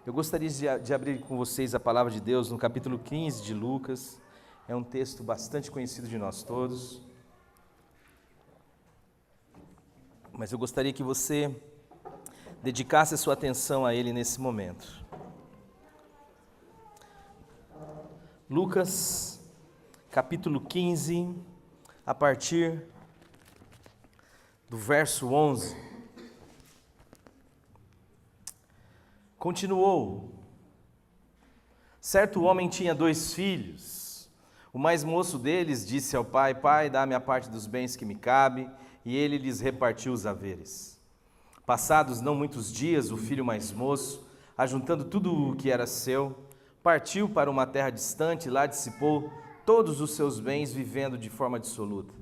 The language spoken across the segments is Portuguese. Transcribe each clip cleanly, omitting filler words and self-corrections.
Eu gostaria de abrir com vocês a palavra de Deus no capítulo 15 de Lucas. É um texto bastante conhecido de nós todos. Mas eu gostaria que você dedicasse a sua atenção a ele nesse momento. Lucas, capítulo 15, a partir do verso 11. Continuou. Certo homem tinha 2 filhos. O mais moço deles disse ao pai: Pai, dá-me a parte dos bens que me cabe, e ele lhes repartiu os haveres. Passados não muitos dias, o filho mais moço, ajuntando tudo o que era seu, partiu para uma terra distante e lá dissipou todos os seus bens, vivendo de forma dissoluta.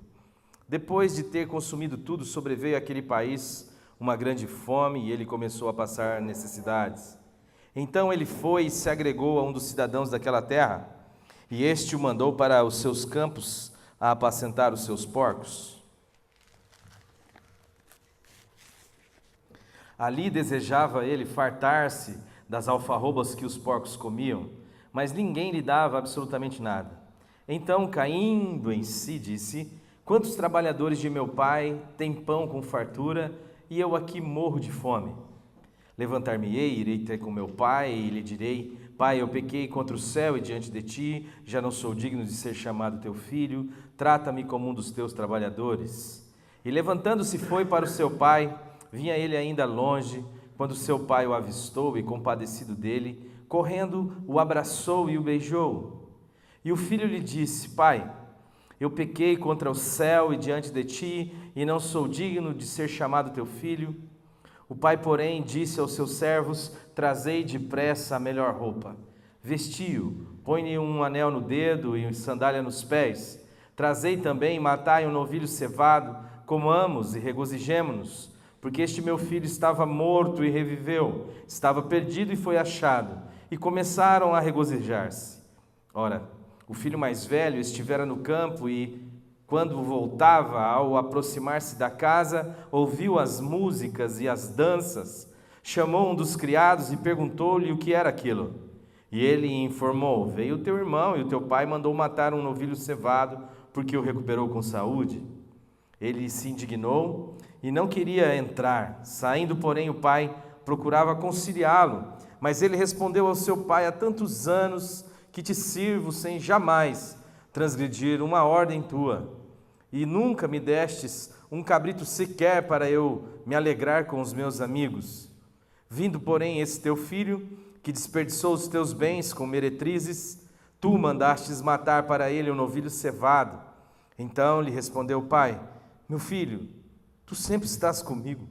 Depois de ter consumido tudo, sobreveio àquele país uma grande fome e ele começou a passar necessidades. Então ele foi e se agregou a um dos cidadãos daquela terra, e este o mandou para os seus campos a apacentar os seus porcos. Ali desejava ele fartar-se das alfarrobas que os porcos comiam, mas ninguém lhe dava absolutamente nada. Então, caindo em si, disse: Quantos trabalhadores de meu pai têm pão com fartura, e eu aqui morro de fome? Levantar-me-ei, irei ter com meu pai, e lhe direi: Pai, eu pequei contra o céu e diante de ti, já não sou digno de ser chamado teu filho, trata-me como um dos teus trabalhadores. E levantando-se foi para o seu pai. Vinha ele ainda longe, quando seu pai o avistou e, compadecido dele, correndo, o abraçou e o beijou. E o filho lhe disse: Pai, eu pequei contra o céu e diante de ti, e não sou digno de ser chamado teu filho. O pai, porém, disse aos seus servos: Trazei depressa a melhor roupa, vestiu, põe-lhe um anel no dedo e sandália nos pés. Trazei também e matai um novilho cevado, comamos e regozijemo-nos, porque este meu filho estava morto e reviveu, estava perdido e foi achado. E começaram a regozijar-se. Ora, o filho mais velho estivera no campo e, quando voltava, ao aproximar-se da casa, ouviu as músicas e as danças. Chamou um dos criados e perguntou-lhe o que era aquilo. E ele informou: Veio teu irmão e o teu pai mandou matar um novilho cevado, porque o recuperou com saúde. Ele se indignou e não queria entrar. Saindo, porém, o pai procurava conciliá-lo. Mas ele respondeu ao seu pai: Há tantos anos que te sirvo sem jamais transgredir uma ordem tua, e nunca me destes um cabrito sequer para eu me alegrar com os meus amigos. Vindo, porém, esse teu filho, que desperdiçou os teus bens com meretrizes, tu mandastes matar para ele um novilho cevado. Então lhe respondeu o pai: Meu filho, tu sempre estás comigo,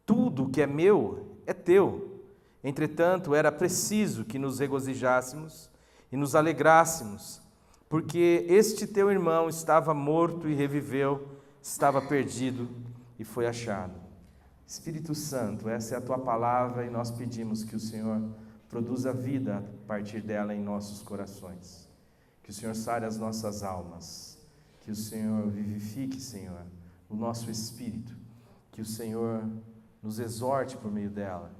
tudo que é meu é teu. Entretanto, era preciso que nos regozijássemos e nos alegrássemos, porque este teu irmão estava morto e reviveu, estava perdido e foi achado. Espírito Santo, essa é a tua palavra e nós pedimos que o Senhor produza vida a partir dela em nossos corações. Que o Senhor sare as nossas almas, que o Senhor vivifique, Senhor, o nosso espírito, que o Senhor nos exorte por meio dela,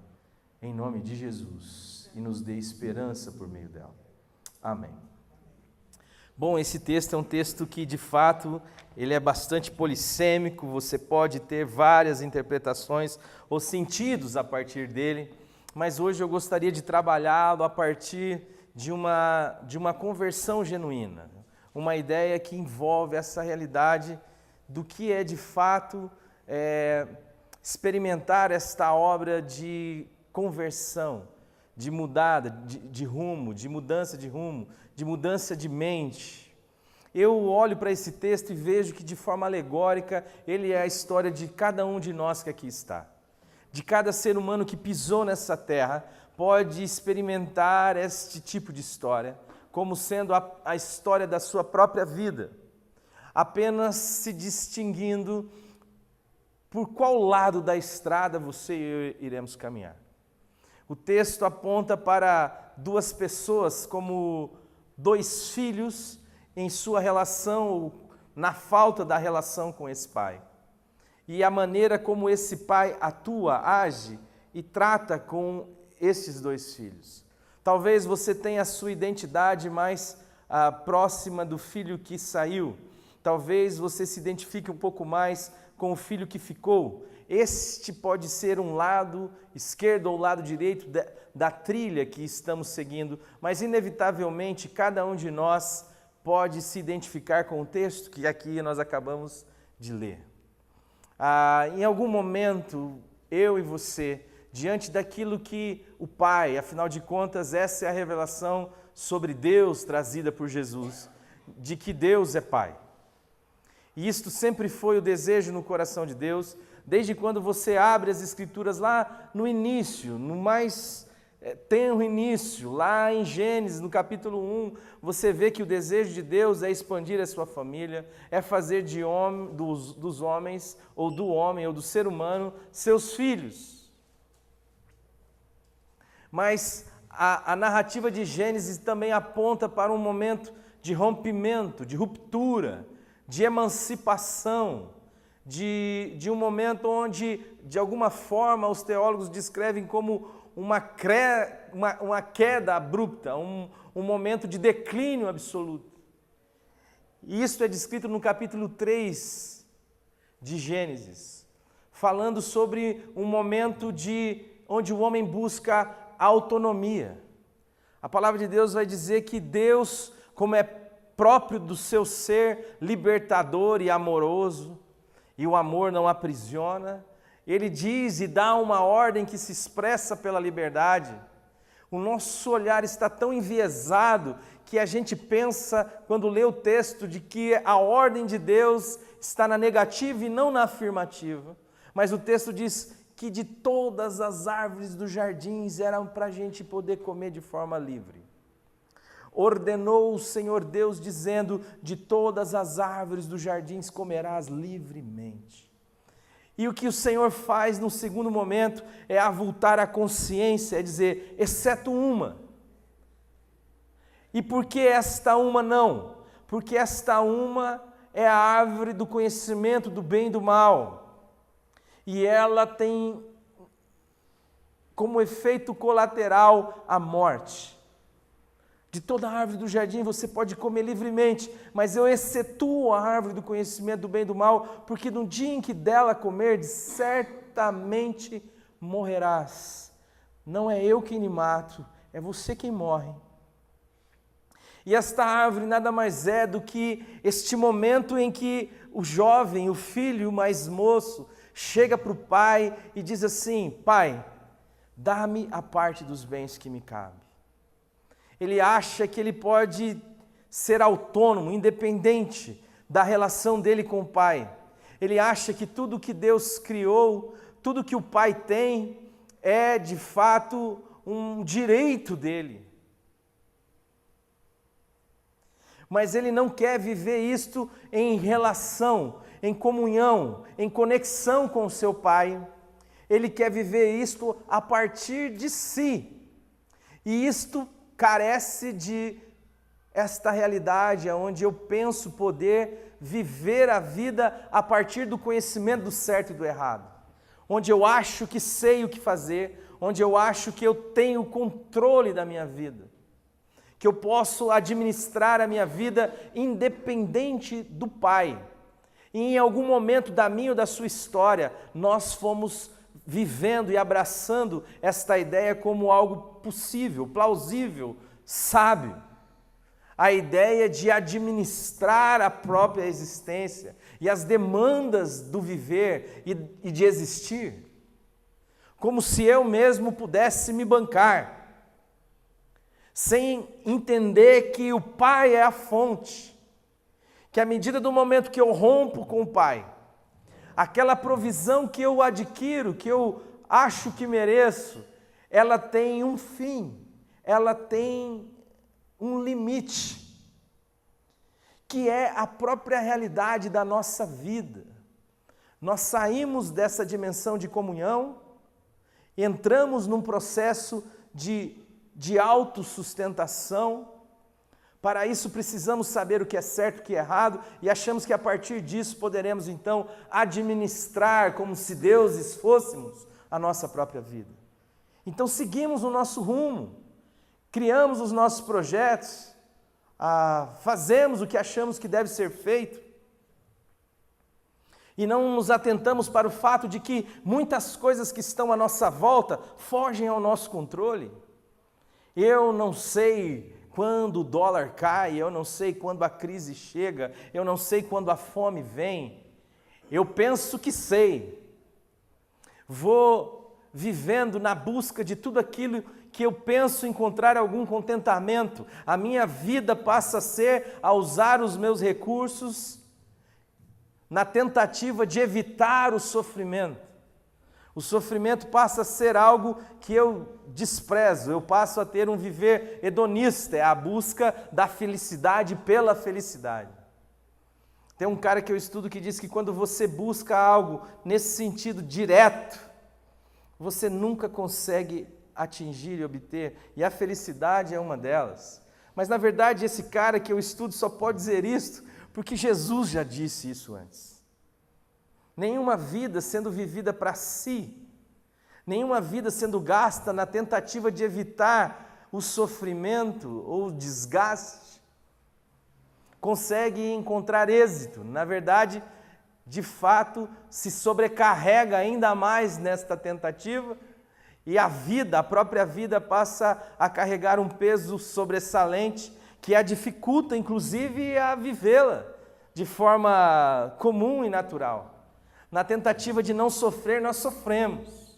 em nome de Jesus, e nos dê esperança por meio dela. Amém. Bom, esse texto é um texto que, de fato, ele é bastante polissêmico, você pode ter várias interpretações ou sentidos a partir dele, mas hoje eu gostaria de trabalhá-lo a partir de uma conversão genuína, uma ideia que envolve essa realidade do que é, de fato, experimentar esta obra de conversão, de mudada de rumo, de mudança de rumo, de mudança de mente. Eu olho para esse texto e vejo que, de forma alegórica, ele é a história de cada um de nós que aqui está. De cada ser humano que pisou nessa terra, pode experimentar este tipo de história, como sendo a história da sua própria vida, apenas se distinguindo por qual lado da estrada você e eu iremos caminhar. O texto aponta para 2 pessoas como 2 filhos em sua relação, na falta da relação com esse pai. E a maneira como esse pai atua, age e trata com estes 2 filhos. Talvez você tenha a sua identidade mais próxima do filho que saiu. Talvez você se identifique um pouco mais com o filho que ficou. Este pode ser um lado esquerdo ou lado direito da trilha que estamos seguindo, mas inevitavelmente cada um de nós pode se identificar com o texto que aqui nós acabamos de ler. Em algum momento, eu e você, diante daquilo que o Pai, afinal de contas, essa é a revelação sobre Deus trazida por Jesus, de que Deus é Pai. E isto sempre foi o desejo no coração de Deus, desde quando você abre as Escrituras lá no início, no mais tenro início, lá em Gênesis, no capítulo 1, você vê que o desejo de Deus é expandir a sua família, é fazer dos homens, ou do homem, ou do ser humano, seus filhos. Mas a narrativa de Gênesis também aponta para um momento de rompimento, de ruptura, de emancipação, de um momento onde, de alguma forma, os teólogos descrevem como uma queda abrupta, um momento de declínio absoluto. E isso é descrito no capítulo 3 de Gênesis, falando sobre um momento onde o homem busca autonomia. A palavra de Deus vai dizer que Deus, como é próprio do seu ser libertador e amoroso, e o amor não aprisiona, Ele diz e dá uma ordem que se expressa pela liberdade. O nosso olhar está tão enviesado que a gente pensa, quando lê o texto, de que a ordem de Deus está na negativa e não na afirmativa. Mas o texto diz que de todas as árvores dos jardins eram para a gente poder comer de forma livre. Ordenou o Senhor Deus, dizendo, de todas as árvores dos jardins comerás livremente. E o que o Senhor faz no segundo momento é avultar a consciência, é dizer, exceto uma. E por que esta uma não? Porque esta uma é a árvore do conhecimento do bem e do mal. E ela tem como efeito colateral a morte. De toda a árvore do jardim você pode comer livremente, mas eu excetuo a árvore do conhecimento do bem e do mal, porque no dia em que dela comerdes, certamente morrerás. Não é eu quem lhe mato, é você quem morre. E esta árvore nada mais é do que este momento em que o jovem, o filho mais moço, chega para o pai e diz assim, pai, dá-me a parte dos bens que me cabe. Ele acha que ele pode ser autônomo, independente da relação dele com o pai. Ele acha que tudo que Deus criou, tudo que o pai tem, é de fato um direito dele. Mas ele não quer viver isto em relação, em comunhão, em conexão com o seu pai. Ele quer viver isto a partir de si. E isto carece de esta realidade onde eu penso poder viver a vida a partir do conhecimento do certo e do errado. Onde eu acho que sei o que fazer, onde eu acho que eu tenho o controle da minha vida. Que eu posso administrar a minha vida independente do Pai. E em algum momento da minha ou da sua história, nós fomos vivendo e abraçando esta ideia como algo possível, plausível, sábio. A ideia de administrar a própria existência e as demandas do viver e de existir, como se eu mesmo pudesse me bancar, sem entender que o Pai é a fonte, que à medida do momento que eu rompo com o Pai, aquela provisão que eu adquiro, que eu acho que mereço, ela tem um fim, ela tem um limite, que é a própria realidade da nossa vida. Nós saímos dessa dimensão de comunhão, entramos num processo de autossustentação. Para isso precisamos saber o que é certo e o que é errado, e achamos que a partir disso poderemos então administrar como se deuses fôssemos a nossa própria vida. Então seguimos o nosso rumo, criamos os nossos projetos, fazemos o que achamos que deve ser feito, e não nos atentamos para o fato de que muitas coisas que estão à nossa volta fogem ao nosso controle. Eu não sei quando o dólar cai, eu não sei quando a crise chega, eu não sei quando a fome vem. Eu penso que sei. Vou vivendo na busca de tudo aquilo que eu penso encontrar algum contentamento. A minha vida passa a ser a usar os meus recursos na tentativa de evitar o sofrimento. O sofrimento passa a ser algo que eu desprezo, eu passo a ter um viver hedonista, é a busca da felicidade pela felicidade. Tem um cara que eu estudo que diz que quando você busca algo nesse sentido direto, você nunca consegue atingir e obter, e a felicidade é uma delas. Mas na verdade esse cara que eu estudo só pode dizer isso porque Jesus já disse isso antes. Nenhuma vida sendo vivida para si, nenhuma vida sendo gasta na tentativa de evitar o sofrimento ou o desgaste, consegue encontrar êxito. Na verdade, de fato, se sobrecarrega ainda mais nesta tentativa e a vida, a própria vida, passa a carregar um peso sobressalente que a dificulta, inclusive, a vivê-la de forma comum e natural. Na tentativa de não sofrer, nós sofremos.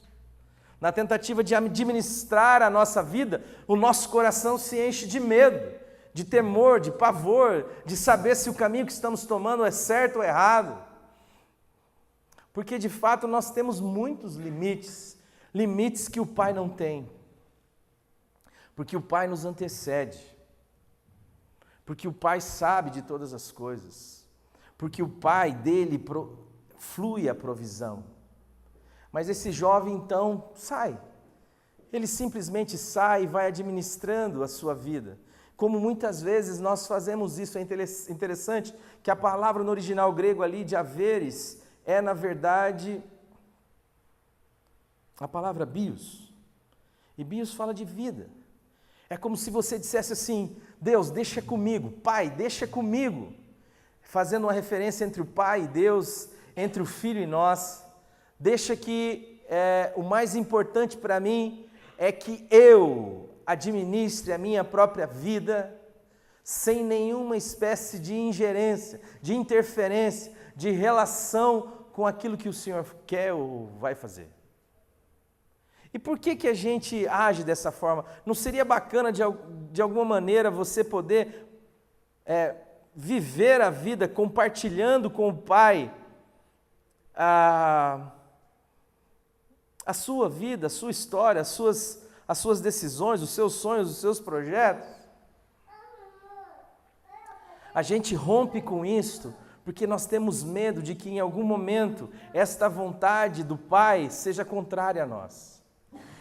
Na tentativa de administrar a nossa vida, o nosso coração se enche de medo, de temor, de pavor, de saber se o caminho que estamos tomando é certo ou errado. Porque, de fato, nós temos muitos limites, limites que o Pai não tem. Porque o Pai nos antecede. Porque o Pai sabe de todas as coisas. Porque o Pai dele flui a provisão. Mas esse jovem então sai. Ele simplesmente sai e vai administrando a sua vida. Como muitas vezes nós fazemos isso, é interessante que a palavra no original grego ali de haveres é na verdade a palavra bios. E bios fala de vida. É como se você dissesse assim: Deus, deixa comigo, Pai, deixa comigo. Fazendo uma referência entre o Pai e Deus, entre o Filho e nós. Deixa que o mais importante para mim é que eu administre a minha própria vida sem nenhuma espécie de ingerência, de interferência, de relação com aquilo que o Senhor quer ou vai fazer. E por que a gente age dessa forma? Não seria bacana de alguma maneira você poder viver a vida compartilhando com o Pai a sua vida, a sua história, as suas decisões, os seus sonhos, os seus projetos? A gente rompe com isto porque nós temos medo de que em algum momento esta vontade do Pai seja contrária a nós.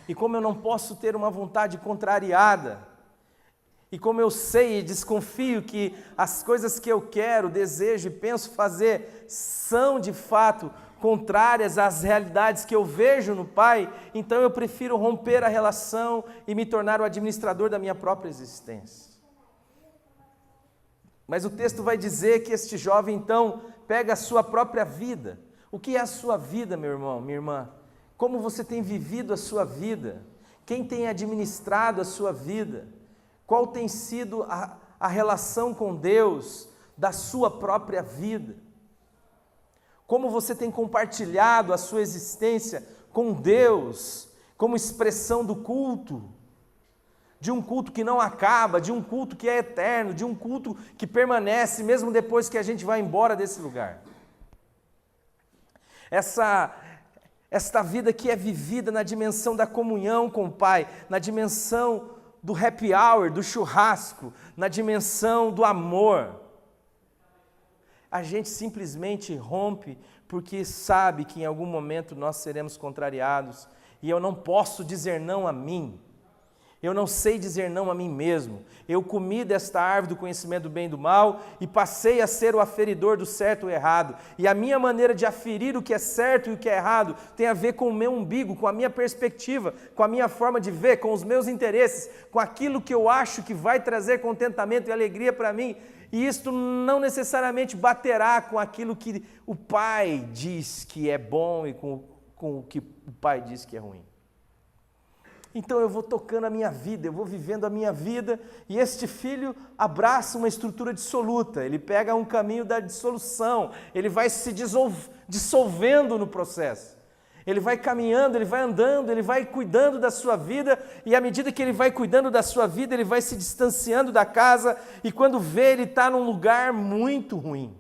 E como eu não posso ter uma vontade contrariada, e como eu sei e desconfio que as coisas que eu quero, desejo e penso fazer são de fato contrárias às realidades que eu vejo no Pai, então eu prefiro romper a relação e me tornar o administrador da minha própria existência. Mas o texto vai dizer que este jovem então pega a sua própria vida. O que é a sua vida, meu irmão, minha irmã? Como você tem vivido a sua vida? Quem tem administrado a sua vida? Qual tem sido a relação com Deus da sua própria vida? Como você tem compartilhado a sua existência com Deus, como expressão do culto, de um culto que não acaba, de um culto que é eterno, de um culto que permanece mesmo depois que a gente vai embora desse lugar. Esta vida que é vivida na dimensão da comunhão com o Pai, na dimensão do happy hour, do churrasco, na dimensão do amor. A gente simplesmente rompe porque sabe que em algum momento nós seremos contrariados e eu não posso dizer não a mim. Eu não sei dizer não a mim mesmo. Eu comi desta árvore do conhecimento do bem e do mal e passei a ser o aferidor do certo e o errado. E a minha maneira de aferir o que é certo e o que é errado tem a ver com o meu umbigo, com a minha perspectiva, com a minha forma de ver, com os meus interesses, com aquilo que eu acho que vai trazer contentamento e alegria para mim. E isto não necessariamente baterá com aquilo que o Pai diz que é bom e com o que o Pai diz que é ruim. Então eu vou tocando a minha vida, eu vou vivendo a minha vida, e este filho abraça uma estrutura dissoluta, ele pega um caminho da dissolução, ele vai se dissolvendo no processo. Ele vai caminhando, ele vai andando, ele vai cuidando da sua vida, e à medida que ele vai cuidando da sua vida, ele vai se distanciando da casa, e quando vê, ele está num lugar muito ruim.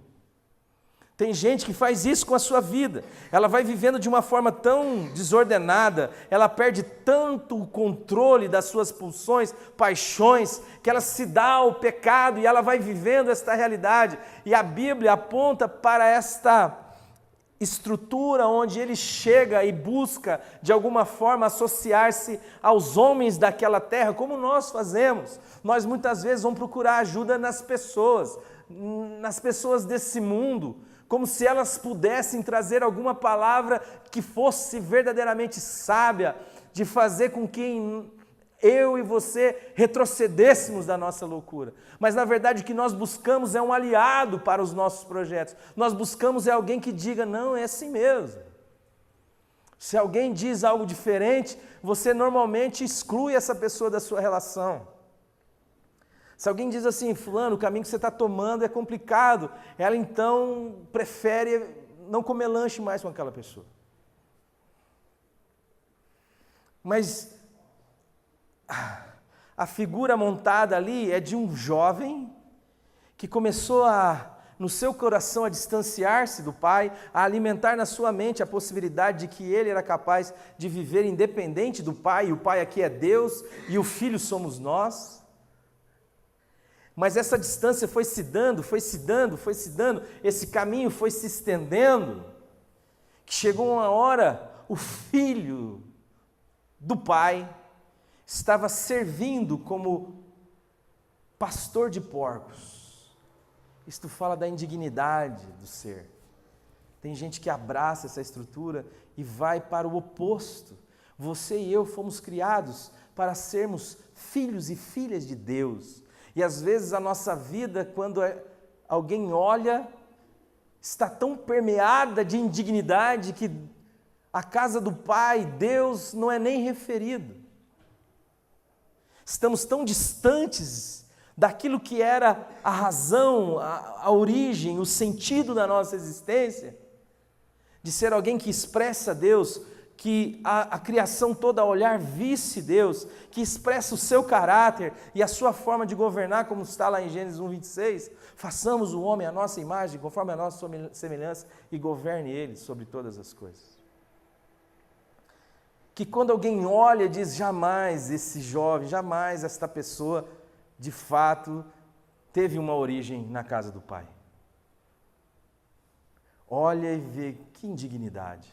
Tem gente que faz isso com a sua vida, ela vai vivendo de uma forma tão desordenada, ela perde tanto o controle das suas pulsões, paixões, que ela se dá ao pecado e ela vai vivendo esta realidade. E a Bíblia aponta para esta estrutura onde ele chega e busca de alguma forma associar-se aos homens daquela terra, como nós fazemos. Nós muitas vezes vamos procurar ajuda nas pessoas desse mundo, como se elas pudessem trazer alguma palavra que fosse verdadeiramente sábia, de fazer com que eu e você retrocedêssemos da nossa loucura. Mas na verdade o que nós buscamos é um aliado para os nossos projetos. Nós buscamos é alguém que diga, não, é assim mesmo. Se alguém diz algo diferente, você normalmente exclui essa pessoa da sua relação. Se alguém diz assim, fulano, o caminho que você está tomando é complicado, ela então prefere não comer lanche mais com aquela pessoa. Mas a figura montada ali é de um jovem que começou no seu coração a distanciar-se do pai, a alimentar na sua mente a possibilidade de que ele era capaz de viver independente do pai, e o pai aqui é Deus, e o filho somos nós. Mas essa distância foi se dando, esse caminho foi se estendendo, que chegou uma hora, o filho do pai estava servindo como pastor de porcos. Isto fala da indignidade do ser. Tem gente que abraça essa estrutura e vai para o oposto. Você e eu fomos criados para sermos filhos e filhas de Deus. E às vezes a nossa vida, quando alguém olha, está tão permeada de indignidade que a casa do Pai, Deus, não é nem referido. Estamos tão distantes daquilo que era a razão, a origem, o sentido da nossa existência, de ser alguém que expressa Deus, que a criação toda a olhar visse Deus, que expressa o seu caráter e a sua forma de governar, como está lá em Gênesis 1:26, façamos o homem à nossa imagem, conforme a nossa semelhança, e governe ele sobre todas as coisas. Que quando alguém olha, diz, jamais esse jovem, jamais esta pessoa, de fato, teve uma origem na casa do Pai. Olha e vê, que indignidade.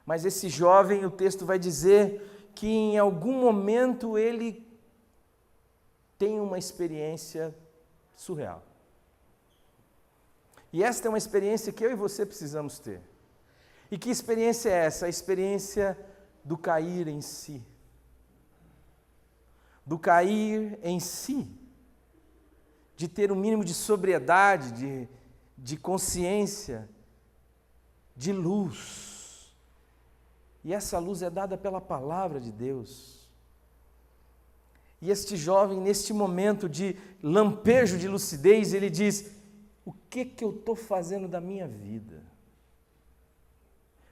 Mas esse jovem, o texto vai dizer que em algum momento ele tem uma experiência surreal. E esta é uma experiência que eu e você precisamos ter. E que experiência é essa? A experiência do cair em si. Do cair em si. De ter um mínimo de sobriedade, de consciência, de luz. E essa luz é dada pela palavra de Deus. E este jovem, neste momento de lampejo de lucidez, ele diz, o que eu estou fazendo da minha vida?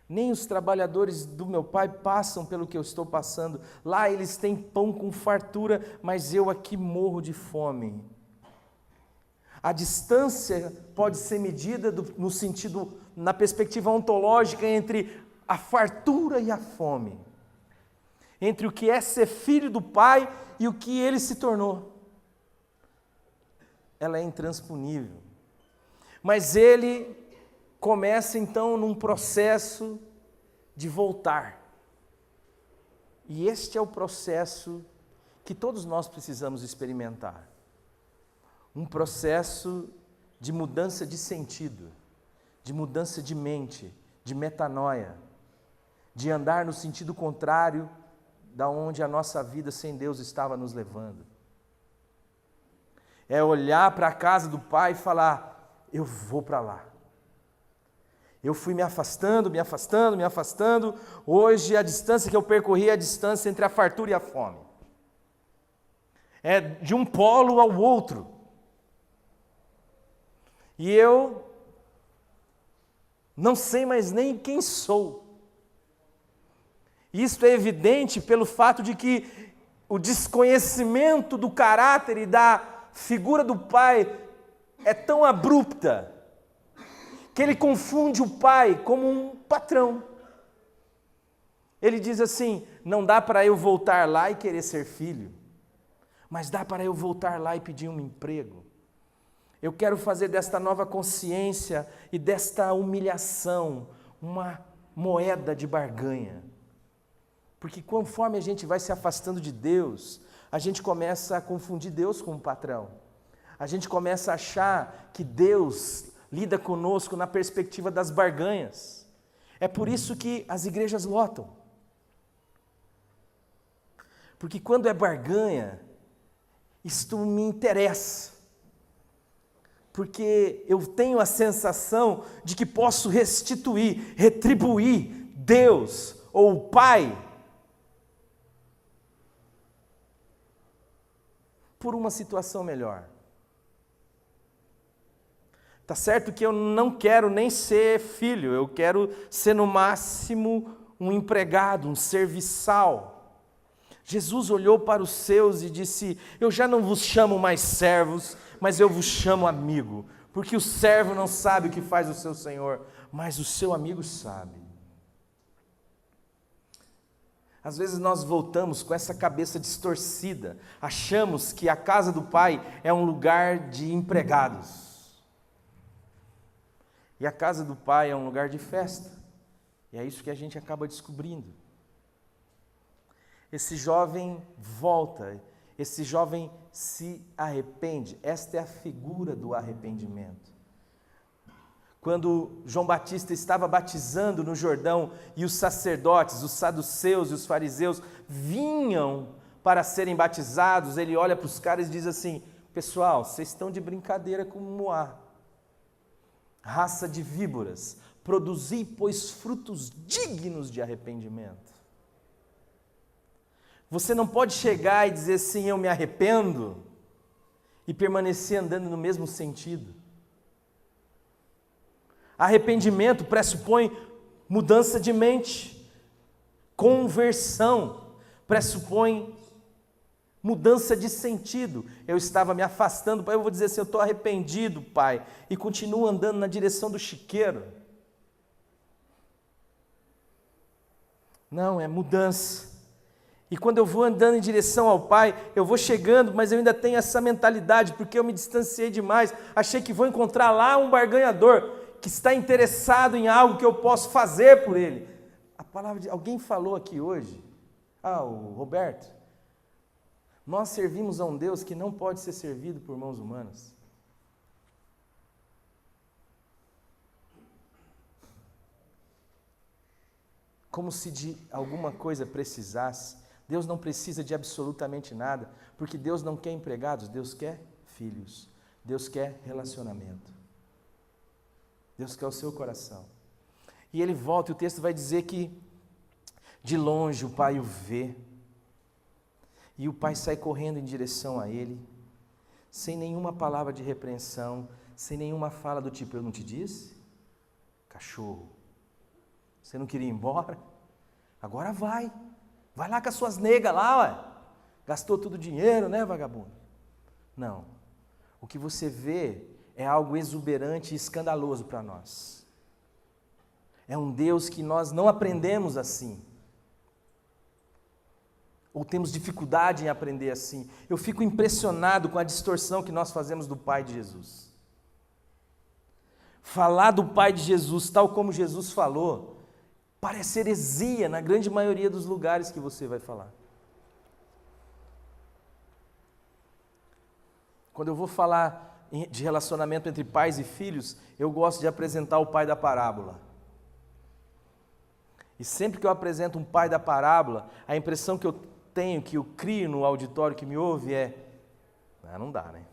Nem os trabalhadores do meu pai passam pelo que eu estou passando. Lá eles têm pão com fartura, mas eu aqui morro de fome. A distância pode ser medida no sentido, na perspectiva ontológica, entre a fartura e a fome. Entre o que é ser filho do pai e o que ele se tornou. Ela é intransponível. Mas ele começa então num processo de voltar. E este é o processo que todos nós precisamos experimentar. Um processo de mudança de sentido, de mudança de mente, de metanoia, de andar no sentido contrário da onde a nossa vida sem Deus estava nos levando. É olhar para a casa do Pai e falar: eu vou para lá. Eu fui me afastando, hoje a distância que eu percorri é a distância entre a fartura e a fome. É de um polo ao outro. E eu não sei mais nem quem sou. Isto é evidente pelo fato de que o desconhecimento do caráter e da figura do Pai é tão abrupta, que ele confunde o Pai como um patrão. Ele diz assim: não dá para eu voltar lá e querer ser filho, mas dá para eu voltar lá e pedir um emprego. Eu quero fazer desta nova consciência e desta humilhação uma moeda de barganha. Porque conforme a gente vai se afastando de Deus, a gente começa a confundir Deus com um patrão. A gente começa a achar que Deus lida conosco na perspectiva das barganhas. É por isso que as igrejas lotam. Porque quando é barganha, isto me interessa. Porque eu tenho a sensação de que posso restituir, retribuir Deus ou o Pai por uma situação melhor. Tá certo que eu não quero nem ser filho, eu quero ser no máximo um empregado, um serviçal. Jesus olhou para os seus e disse: eu já não vos chamo mais servos, mas eu vos chamo amigo, porque o servo não sabe o que faz o seu senhor, mas o seu amigo sabe. Às vezes nós voltamos com essa cabeça distorcida, achamos que a casa do Pai é um lugar de empregados. E a casa do Pai é um lugar de festa. E é isso que a gente acaba descobrindo. Esse jovem volta, esse jovem se arrepende. Esta é a figura do arrependimento. Quando João Batista estava batizando no Jordão e os sacerdotes, os saduceus e os fariseus vinham para serem batizados, ele olha para os caras e diz assim: pessoal, vocês estão de brincadeira com Moá. Raça de víboras, produzi, pois, frutos dignos de arrependimento. Você não pode chegar e dizer assim: eu me arrependo, e permanecer andando no mesmo sentido. Arrependimento pressupõe mudança de mente, conversão, pressupõe mudança de sentido. Eu estava me afastando, Pai, eu vou dizer assim: eu estou arrependido, Pai, e continuo andando na direção do chiqueiro. Não, é mudança. E quando eu vou andando em direção ao Pai, eu vou chegando, mas eu ainda tenho essa mentalidade, porque eu me distanciei demais, achei que vou encontrar lá um barganhador, que está interessado em algo que eu posso fazer por ele. A palavra de alguém falou aqui hoje, o Roberto, nós servimos a um Deus que não pode ser servido por mãos humanas. Como se de alguma coisa precisasse. Deus não precisa de absolutamente nada, porque Deus não quer empregados, Deus quer filhos, Deus quer relacionamento. Deus quer o seu coração. E ele volta, e o texto vai dizer que de longe o pai o vê, e o pai sai correndo em direção a ele, sem nenhuma palavra de repreensão, sem nenhuma fala do tipo: eu não te disse? Cachorro, você não queria ir embora? Agora vai lá com as suas negas lá, ué. Gastou todo o dinheiro, né, vagabundo? Não, o que você vê é algo exuberante e escandaloso para nós. É um Deus que nós não aprendemos assim. Ou temos dificuldade em aprender assim. Eu fico impressionado com a distorção que nós fazemos do Pai de Jesus. Falar do Pai de Jesus tal como Jesus falou Parece heresia na grande maioria dos lugares que você vai falar. Quando eu vou falar de relacionamento entre pais e filhos, eu gosto de apresentar o pai da parábola. E sempre que eu apresento um pai da parábola, a impressão que eu tenho, que eu crio no auditório que me ouve é: não dá, né?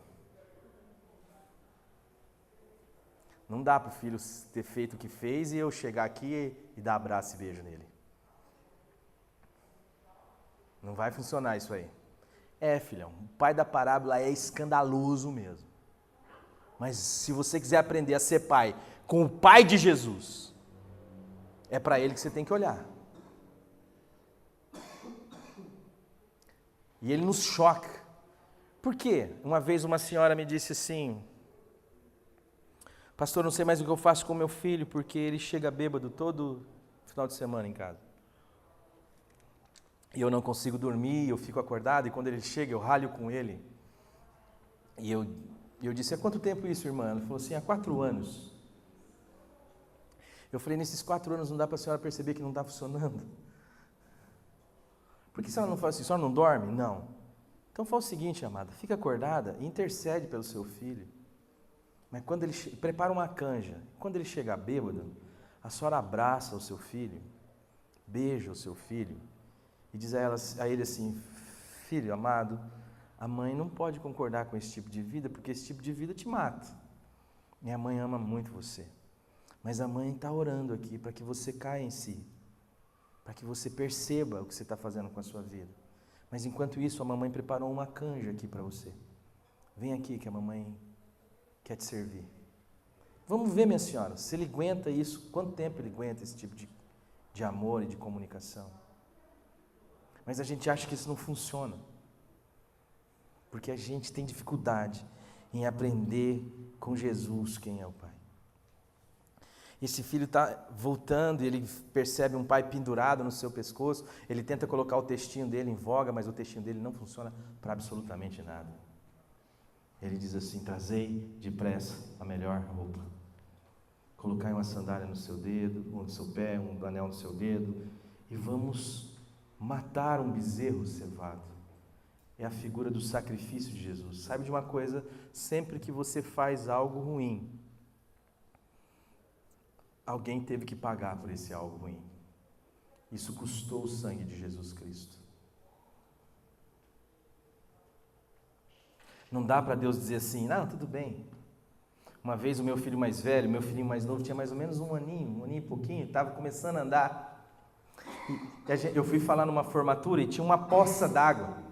Não dá para o filho ter feito o que fez e eu chegar aqui e dar abraço e beijo nele. Não vai funcionar isso aí. Filhão, o pai da parábola é escandaloso mesmo. Mas se você quiser aprender a ser pai com o pai de Jesus, é para ele que você tem que olhar. E ele nos choca. Por quê? Uma vez uma senhora me disse assim: pastor, não sei mais o que eu faço com meu filho, porque ele chega bêbado todo final de semana em casa. E eu não consigo dormir, eu fico acordado, e quando ele chega eu ralho com ele. E eu disse: há quanto tempo isso, irmã? Ela falou assim: há 4 anos. Eu falei: nesses 4 anos não dá para a senhora perceber que não está funcionando? Por que a senhora não faz assim? A senhora não dorme? Não. Então faz o seguinte, amada, fica acordada e intercede pelo seu filho. Mas quando ele prepara uma canja, quando ele chegar bêbado, a senhora abraça o seu filho, beija o seu filho e diz a ele assim: filho amado, a mãe não pode concordar com esse tipo de vida, porque esse tipo de vida te mata. Minha mãe ama muito você, mas a mãe está orando aqui para que você caia em si, para que você perceba o que você está fazendo com a sua vida. Mas enquanto isso, a mamãe preparou uma canja aqui para você. Vem aqui que a mamãe quer te servir. Vamos ver, minha senhora, se ele aguenta isso, quanto tempo ele aguenta esse tipo de amor e de comunicação. Mas a gente acha que isso não funciona, porque a gente tem dificuldade em aprender com Jesus quem é o Pai. Esse filho está voltando e ele percebe um pai pendurado no seu pescoço, ele tenta colocar o textinho dele em voga, mas o textinho dele não funciona para absolutamente nada. Ele diz assim: trazei depressa a melhor roupa, colocai uma sandália no seu dedo, ou no seu pé, um anel no seu dedo, e vamos matar um bezerro cevado. É a figura do sacrifício de Jesus. Sabe de uma coisa? Sempre que você faz algo ruim, alguém teve que pagar por esse algo ruim. Isso custou o sangue de Jesus Cristo. Não dá para Deus dizer assim: não, tudo bem. Uma vez o meu filho mais velho, meu filhinho mais novo, tinha mais ou menos um aninho e pouquinho, estava começando a andar. Eu fui falar numa formatura e tinha uma poça d'água.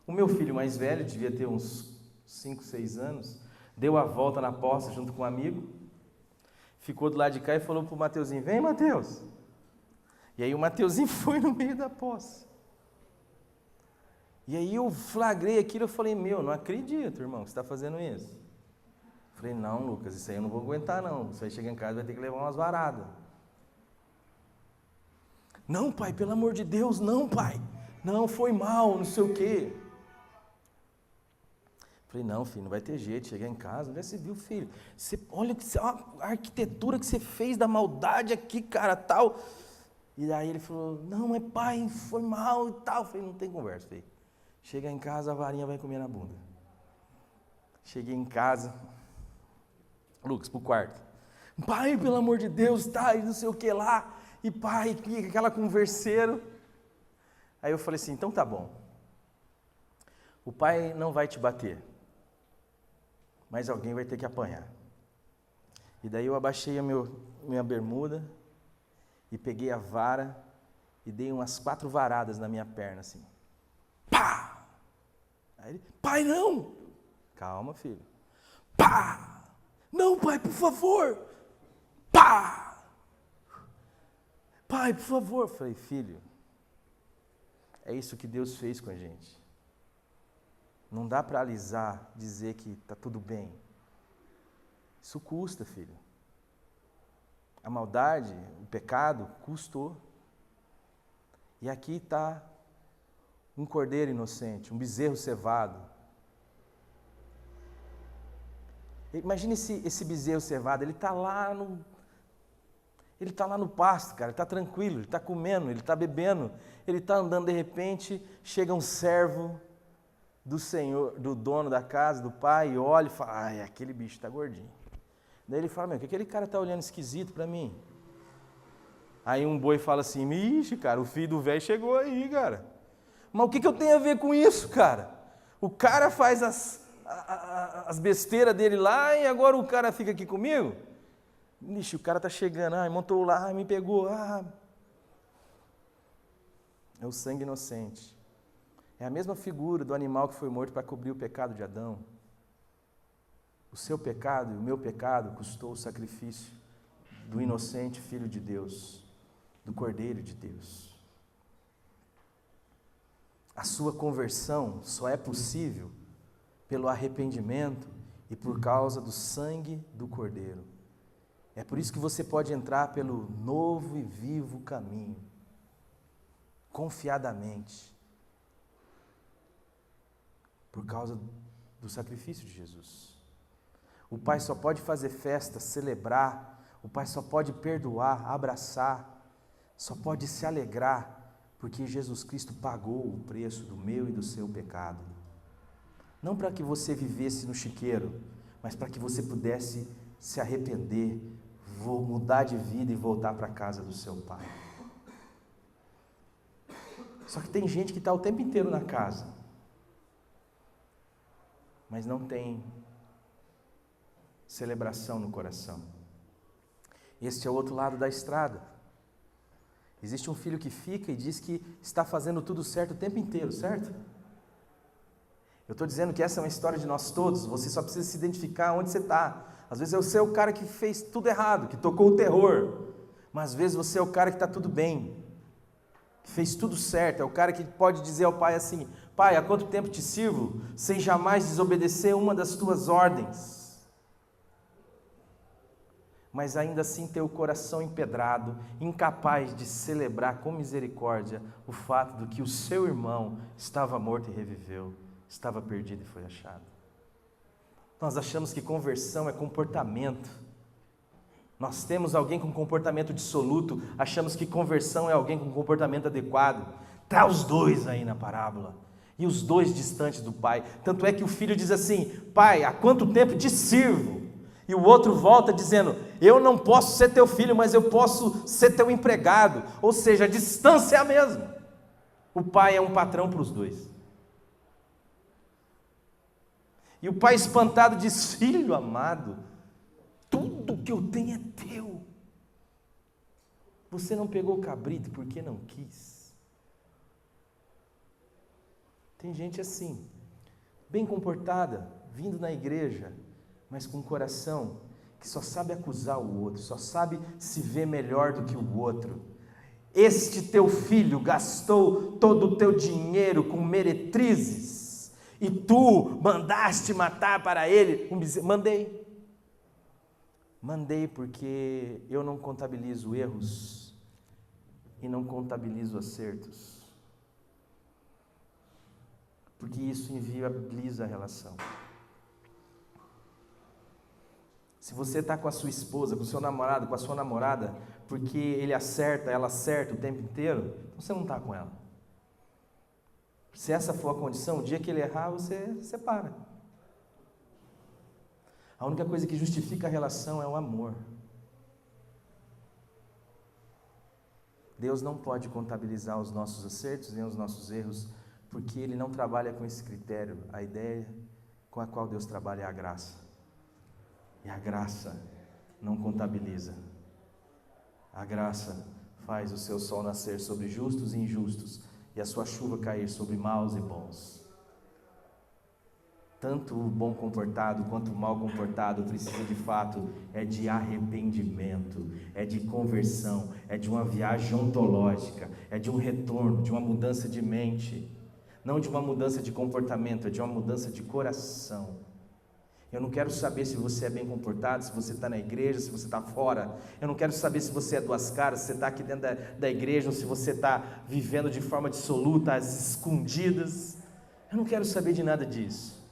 O meu filho mais velho, devia ter uns 5, 6 anos, deu a volta na poça junto com um amigo, ficou do lado de cá e falou para o Mateuzinho: vem, Mateus. E aí o Mateuzinho foi no meio da poça. E aí eu flagrei aquilo, eu falei: meu, não acredito, irmão, que você está fazendo isso. Eu falei: não, Lucas, isso aí eu não vou aguentar não, você vai chegar em casa e vai ter que levar umas varadas. Não, pai, pelo amor de Deus, não, pai. Não, foi mal, não sei o quê. Falei: não, filho, não vai ter jeito, chegar em casa, onde você viu, filho? Olha a arquitetura que você fez da maldade aqui, cara, tal. E daí ele falou: não, mas pai, foi mal e tal. Falei: não tem conversa, filho. Chega em casa, a varinha vai comer na bunda. Cheguei em casa, Lucas, pro quarto. Pai, pelo amor de Deus, tá, e não sei o que lá. E pai, aquela converseira. Aí eu falei assim: então tá bom. O pai não vai te bater, mas alguém vai ter que apanhar. E daí eu abaixei a minha bermuda e peguei a vara e dei umas 4 varadas na minha perna, assim. Pá! Aí ele: pai, não! Calma, filho. Pá! Não, pai, por favor! Pá! Pai, por favor. Eu falei: filho, é isso que Deus fez com a gente. Não dá para alisar, dizer que está tudo bem. Isso custa, filho. A maldade, o pecado, custou. E aqui está um cordeiro inocente, um bezerro cevado. Imagine esse bezerro cevado, ele está lá Ele está lá no pasto, cara, ele está tranquilo, ele está comendo, ele está bebendo, ele está andando, de repente, chega um servo do senhor, do dono da casa, do pai, e olha e fala, ai, aquele bicho está gordinho. Daí ele fala, meu, que aquele cara está olhando esquisito para mim? Aí um boi fala assim, ixi, cara, o filho do velho chegou aí, cara. Mas o que eu tenho a ver com isso, cara? O cara faz as besteiras dele lá e agora o cara fica aqui comigo? Ixi, o cara está chegando, montou lá, me pegou, É o sangue inocente. É a mesma figura do animal que foi morto para cobrir o pecado de Adão. O seu pecado e o meu pecado custou o sacrifício do inocente Filho de Deus, do Cordeiro de Deus. A sua conversão só é possível pelo arrependimento e por causa do sangue do Cordeiro. É por isso que você pode entrar pelo novo e vivo caminho, confiadamente, por causa do sacrifício de Jesus. O Pai só pode fazer festa, celebrar, o Pai só pode perdoar, abraçar, só pode se alegrar, porque Jesus Cristo pagou o preço do meu e do seu pecado. Não para que você vivesse no chiqueiro, mas para que você pudesse se arrepender, mudar de vida e voltar para a casa do seu Pai. Só que tem gente que está o tempo inteiro na casa, mas não tem celebração no coração. Este é o outro lado da estrada. Existe um filho que fica e diz que está fazendo tudo certo o tempo inteiro, certo? Eu estou dizendo que essa é uma história de nós todos, você só precisa se identificar onde você está. Às vezes você é o cara que fez tudo errado, que tocou o terror, mas às vezes você é o cara que está tudo bem, que fez tudo certo, é o cara que pode dizer ao pai assim, pai, há quanto tempo te sirvo, sem jamais desobedecer uma das tuas ordens? Mas ainda assim ter o coração empedrado, incapaz de celebrar com misericórdia o fato de que o seu irmão estava morto e reviveu, estava perdido e foi achado. Nós achamos que conversão é comportamento. Nós temos alguém com comportamento dissoluto, achamos que conversão é alguém com comportamento adequado. Está os dois aí na parábola, e os dois distantes do pai. Tanto é que o filho diz assim, pai, há quanto tempo te sirvo? E o outro volta dizendo, eu não posso ser teu filho, mas eu posso ser teu empregado. Ou seja, a distância é a mesma. O pai é um patrão para os dois. E o pai espantado diz, filho amado, tudo que eu tenho é teu. Você não pegou o cabrito porque não quis. Tem gente assim, bem comportada, vindo na igreja, mas com um coração que só sabe acusar o outro, só sabe se ver melhor do que o outro. Este teu filho gastou todo o teu dinheiro com meretrizes, e tu mandaste matar para ele um bezerro. Mandei porque eu não contabilizo erros e não contabilizo acertos, porque isso inviabiliza a relação. Se você está com a sua esposa, com o seu namorado, com a sua namorada, porque ele acerta, ela acerta o tempo inteiro, então você não está com ela. Se essa for a condição, o dia que ele errar, você separa. A única coisa que justifica a relação é o amor. Deus não pode contabilizar os nossos acertos nem os nossos erros, porque Ele não trabalha com esse critério. A ideia com a qual Deus trabalha é a graça. E a graça não contabiliza. A graça faz o seu sol nascer sobre justos e injustos, e a sua chuva cair sobre maus e bons. Tanto o bom comportado quanto o mal comportado precisa de fato de arrependimento, de conversão, de uma viagem ontológica, de um retorno, de uma mudança de mente, não de uma mudança de comportamento, de uma mudança de coração. Eu não quero saber se você é bem comportado, se você está na igreja, se você está fora. Eu não quero saber se você é duas caras, se você está aqui dentro da igreja, ou se você está vivendo de forma dissoluta, às escondidas. Eu não quero saber de nada disso.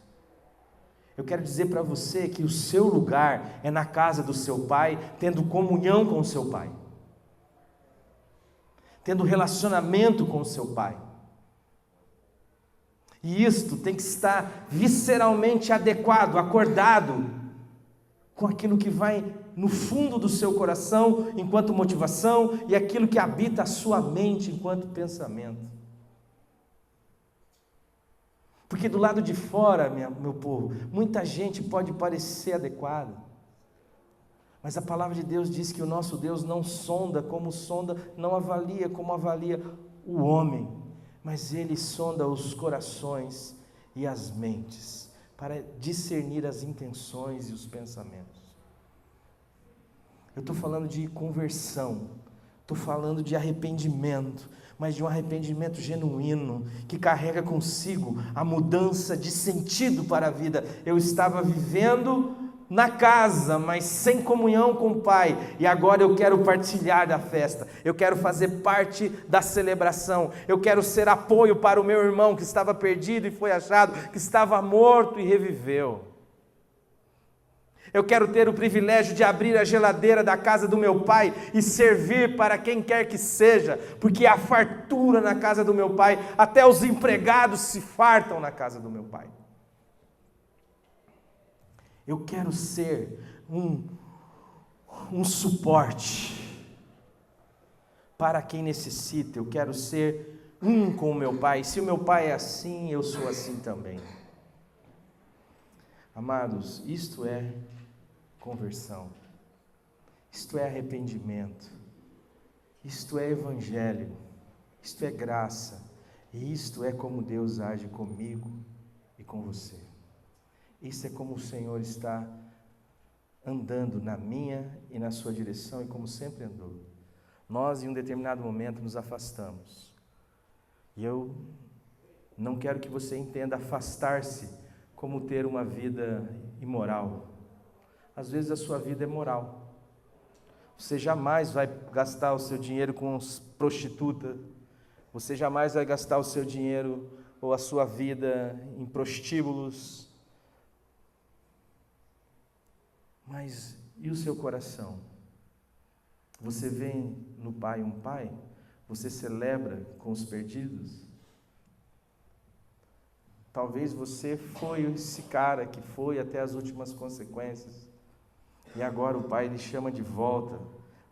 Eu quero dizer para você que o seu lugar é na casa do seu pai, tendo comunhão com o seu pai. tendo relacionamento com o seu pai. E isto tem que estar visceralmente adequado, acordado com aquilo que vai no fundo do seu coração enquanto motivação e aquilo que habita a sua mente enquanto pensamento. Porque do lado de fora, meu povo, muita gente pode parecer adequada, mas a palavra de Deus diz que o nosso Deus não sonda como sonda, não avalia como avalia o homem, mas Ele sonda os corações e as mentes, para discernir as intenções e os pensamentos. Eu estou falando de conversão, estou falando de arrependimento, mas de um arrependimento genuíno, que carrega consigo a mudança de sentido para a vida. Eu estava vivendo na casa, mas sem comunhão com o Pai, e agora eu quero partilhar da festa, eu quero fazer parte da celebração, eu quero ser apoio para o meu irmão que estava perdido e foi achado, que estava morto e reviveu. Eu quero ter o privilégio de abrir a geladeira da casa do meu pai e servir para quem quer que seja, porque há fartura na casa do meu pai, até os empregados se fartam na casa do meu pai. Eu quero ser um suporte para quem necessita, eu quero ser um com o meu pai. Se o meu pai é assim, eu sou assim também. Amados, isto é conversão, isto é arrependimento, isto é evangelho, isto é graça, e isto é como Deus age comigo e com você. Isso é como o Senhor está andando na minha e na sua direção, e como sempre andou. Nós, em um determinado momento, nos afastamos, e eu não quero que você entenda afastar-se como ter uma vida imoral. Às vezes a sua vida é moral. Você jamais vai gastar o seu dinheiro com prostituta. Você jamais vai gastar o seu dinheiro ou a sua vida em prostíbulos. Mas e o seu coração? Você vê no Pai um Pai? Você celebra com os perdidos? Talvez você foi esse cara que foi até as últimas consequências. E agora o Pai lhe chama de volta,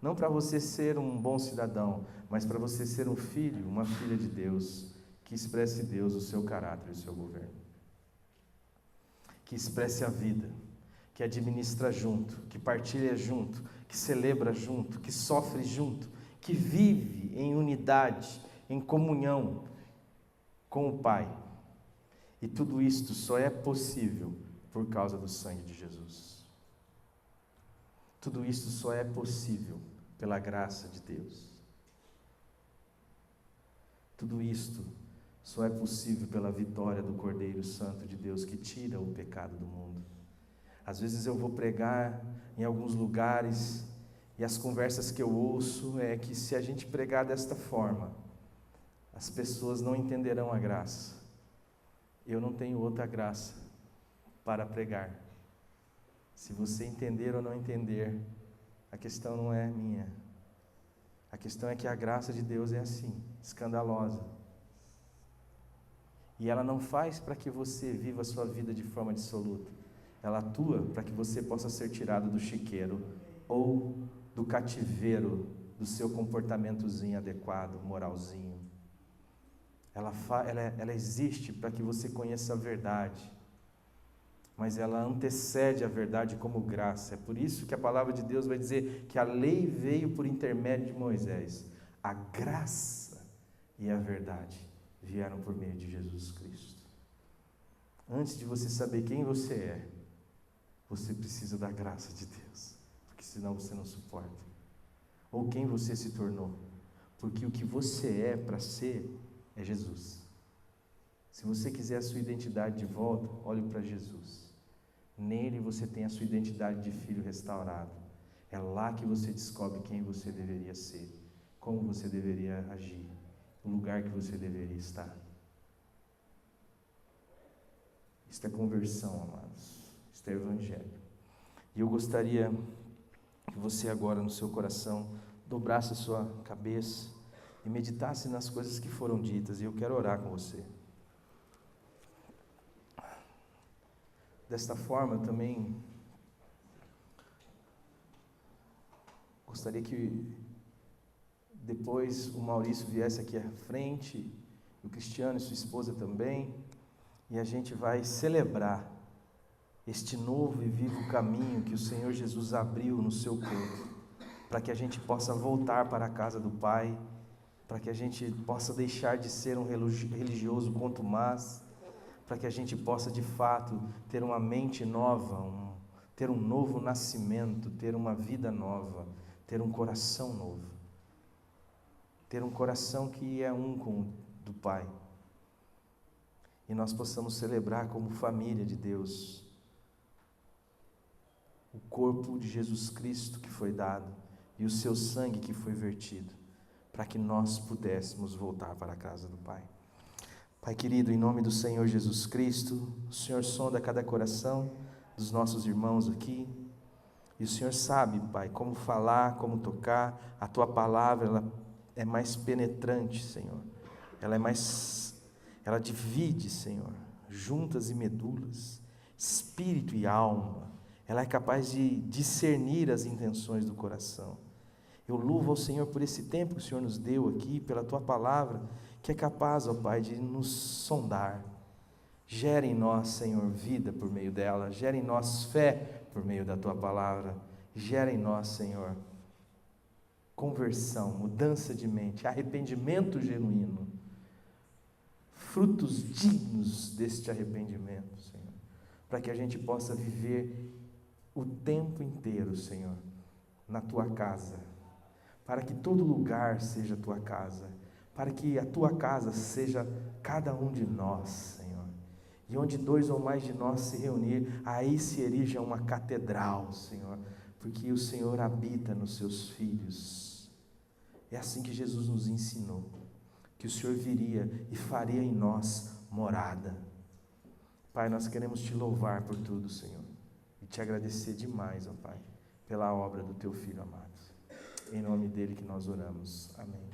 não para você ser um bom cidadão, mas para você ser um filho, uma filha de Deus, que expresse Deus, o seu caráter e o seu governo. Que expresse a vida, que administra junto, que partilha junto, que celebra junto, que sofre junto, que vive em unidade, em comunhão com o Pai. E tudo isto só é possível por causa do sangue de Jesus. Tudo isso só é possível pela graça de Deus. Tudo isto só é possível pela vitória do Cordeiro Santo de Deus que tira o pecado do mundo. Às vezes eu vou pregar em alguns lugares e as conversas que eu ouço é que se a gente pregar desta forma, as pessoas não entenderão a graça. Eu não tenho outra graça para pregar. Se você entender ou não entender, a questão não é minha. A questão é que a graça de Deus é assim, escandalosa. E ela não faz para que você viva a sua vida de forma dissoluta. Ela atua para que você possa ser tirado do chiqueiro ou do cativeiro do seu comportamentozinho adequado, moralzinho. Ela existe para que você conheça a verdade. Mas ela antecede a verdade como graça. É por isso que a palavra de Deus vai dizer que a lei veio por intermédio de Moisés. A graça e a verdade vieram por meio de Jesus Cristo. Antes de você saber quem você é, você precisa da graça de Deus, porque senão você não suporta. Ou quem você se tornou, porque o que você é para ser é Jesus. Se você quiser a sua identidade de volta, olhe para Jesus. Nele você tem a sua identidade de filho restaurado. É lá que você descobre quem você deveria ser, como você deveria agir, o lugar que você deveria estar. Isto é conversão, amados. Isto é evangelho. E eu gostaria que você agora no seu coração dobrasse a sua cabeça e meditasse nas coisas que foram ditas, e eu quero orar com você. Desta forma, eu também gostaria que depois o Maurício viesse aqui à frente, o Cristiano e sua esposa também, e a gente vai celebrar este novo e vivo caminho que o Senhor Jesus abriu no seu corpo, para que a gente possa voltar para a casa do Pai, para que a gente possa deixar de ser um religioso contumaz, para que a gente possa de fato ter uma mente nova, ter um novo nascimento, ter uma vida nova, ter um coração novo, ter um coração que é um com o do Pai, e nós possamos celebrar como família de Deus o corpo de Jesus Cristo que foi dado e o seu sangue que foi vertido, para que nós pudéssemos voltar para a casa do Pai. Pai querido, em nome do Senhor Jesus Cristo, o Senhor sonda cada coração dos nossos irmãos aqui, e o Senhor sabe, Pai, como falar, como tocar. A Tua palavra, ela é mais penetrante, Senhor, ela divide, Senhor, juntas e medulas, espírito e alma. Ela é capaz de discernir as intenções do coração. Eu louvo ao Senhor por esse tempo que o Senhor nos deu aqui, pela Tua palavra, que é capaz, ó Pai, de nos sondar. Gera em nós, Senhor, vida por meio dela, gera em nós fé por meio da Tua palavra, gera em nós, Senhor, conversão, mudança de mente, arrependimento genuíno, frutos dignos deste arrependimento, Senhor, para que a gente possa viver o tempo inteiro, Senhor, na Tua casa, para que todo lugar seja a Tua casa, para que a Tua casa seja cada um de nós, Senhor, e onde 2 ou mais de nós se reunir, aí se erija uma catedral, Senhor, porque o Senhor habita nos Seus filhos. É assim que Jesus nos ensinou, que o Senhor viria e faria em nós morada. Pai, nós queremos Te louvar por tudo, Senhor, e Te agradecer demais, ó Pai, pela obra do Teu Filho amado. Em nome dele que nós oramos. Amém.